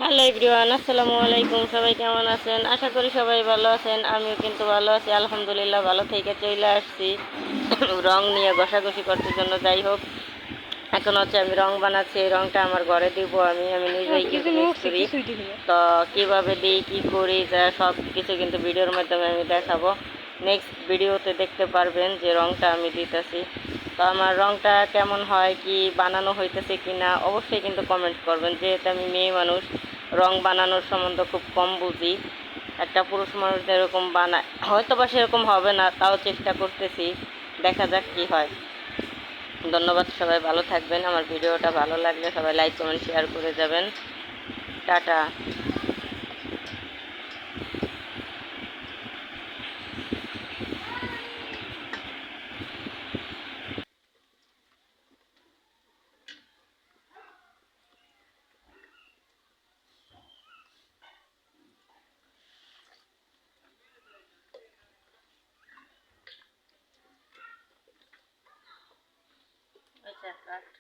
Hello everyone, আসসালামু আলাইকুম। সবাই কেমন আছেন? আশা করি সবাই ভালো আছেন। আমিও কিন্তু ভালো আছি, আলহামদুলিল্লাহ। ভালো থেকে চলে আসছি রং নিয়ে ঘষাঘষি করতে জন্য। যাই হোক, এখন হচ্ছে আমি রং বানাচ্ছি। এই রংটা আমার ঘরে দিব আমি নিজেই কিন্তু মিক্স করি। তো কীভাবে দিই, কী করি, যা সব কিছু কিন্তু ভিডিওর মাধ্যমে আমি দেখাবো। নেক্সট ভিডিওতে দেখতে পারবেন যে রংটা আমি দিতেছি। তো আমার রংটা কেমন হয়, কি বানানো হইতেছে কি না, অবশ্যই কিন্তু কমেন্ট করবেন। যেহেতু আমি মেয়ে মানুষ, রং বানানোর সম্বন্ধে খুব কম বুঝি। একটা পুরুষ মানুষ যেরকম বানায় হয়তো বা সেরকম হবে না, তাও চেষ্টা করতেছি, দেখা যাক কি হয়। ধন্যবাদ, সবাই ভালো থাকবেন। আমার ভিডিওটা ভালো লাগলে সবাই লাইক কমেন্ট শেয়ার করে যাবেন। টাটা। আচ্ছা।